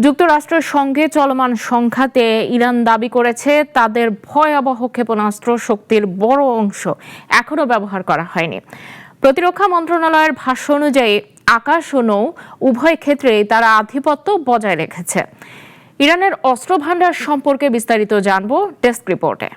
যুক্তরাষ্ট্রের সঙ্গে চলমান সংঘাতে ইরান দাবি করেছে তাদের ভয়াবহ ক্ষেপণাস্ত্র শক্তির বড় অংশ এখনো ব্যবহার করা হয়নি। প্রতিরক্ষা মন্ত্রণালয়ের ভাষ্য অনুযায়ী আকাশ ও নৌ উভয় ক্ষেত্রেই তারা আধিপত্য বজায় রেখেছে। ইরানের অস্ত্র ভান্ডার সম্পর্কে বিস্তারিত জানব ডেস্ক রিপোর্টে।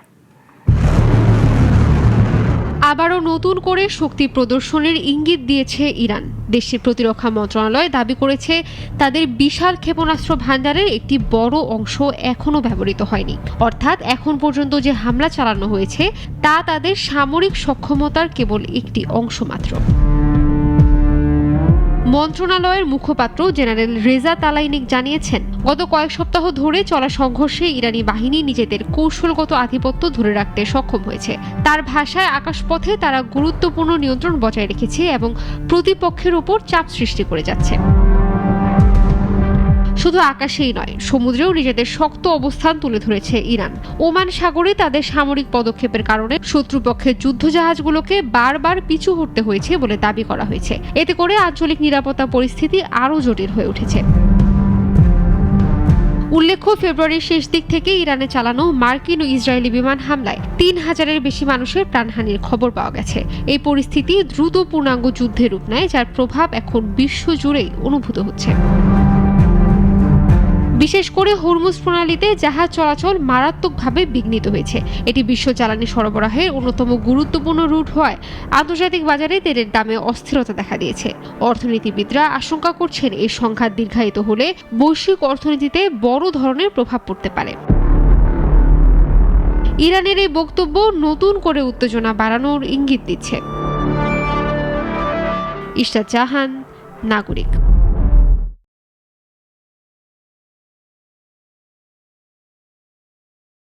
আবারও নতুন করে শক্তি প্রদর্শনের ইঙ্গিত দিয়েছে ইরান। দেশটির প্রতিরক্ষা মন্ত্রণালয় দাবি করেছে তাদের বিশাল ক্ষেপণাস্ত্র ভান্ডারের একটি বড় অংশ এখনো ব্যবহৃত হয়নি। অর্থাৎ এখন পর্যন্ত যে হামলা চালানো হয়েছে তা তাদের সামরিক সক্ষমতার কেবল একটি অংশ মাত্র। মন্ত্রণালয়ের মুখপাত্র জেনারেল রেজা তালাইনিক জানিয়েছেন, গত কয়েক সপ্তাহ ধরে চলা সংঘর্ষে ইরানি বাহিনী নিজেদের কৌশলগত আধিপত্য ধরে রাখতে সক্ষম হয়েছে। তার ভাষায় আকাশপথে তারা গুরুত্বপূর্ণ নিয়ন্ত্রণ বজায় রেখেছে এবং প্রতিপক্ষের উপর চাপ সৃষ্টি করে যাচ্ছে। শুধু আকাশেই নয়, সমুদ্রেও নিজেদের শক্ত অবস্থান তুলে ধরেছে ইরান। ওমান সাগরে তাদের সামরিক পদক্ষেপের কারণে শত্রুপক্ষের যুদ্ধজাহাজগুলোকে বারবার পিছু হটতে হয়েছে বলে দাবি করা হয়েছে। এতে করে আঞ্চলিক নিরাপত্তা পরিস্থিতি আরও জটিল হয়ে উঠেছে। উল্লেখ্য, ফেব্রুয়ারির শেষ দিক থেকে ইরানে চালানো মার্কিন ও ইসরায়েলি বিমান হামলায় ৩,০০০-এর বেশি মানুষের প্রাণহানির খবর পাওয়া গেছে। এই পরিস্থিতি দ্রুত পূর্ণাঙ্গ যুদ্ধের রূপ নেয়, যার প্রভাব এখন বিশ্বজুড়েই অনুভূত হচ্ছে। বিশেষ করে হরমুজ প্রণালীতে জাহাজ চলাচল মারাত্মকভাবে বিঘ্নিত হয়েছে। এটি বিশ্ব জ্বালানি সরবরাহের অন্যতম গুরুত্বপূর্ণ রুট হওয়ায় আন্তর্জাতিক বাজারে তেলের দামে অস্থিরতা দেখা দিয়েছে। অর্থনীতিবিদরা আশঙ্কা করছেন এই সংঘাত দীর্ঘায়িত হলে বৈশ্বিক অর্থনীতিতে বড় ধরনের প্রভাব পড়তে পারে। ইরানের এই বক্তব্য নতুন করে উত্তেজনা বাড়ানোর ইঙ্গিত দিচ্ছে। ইশরাত জাহান, নাগরিক।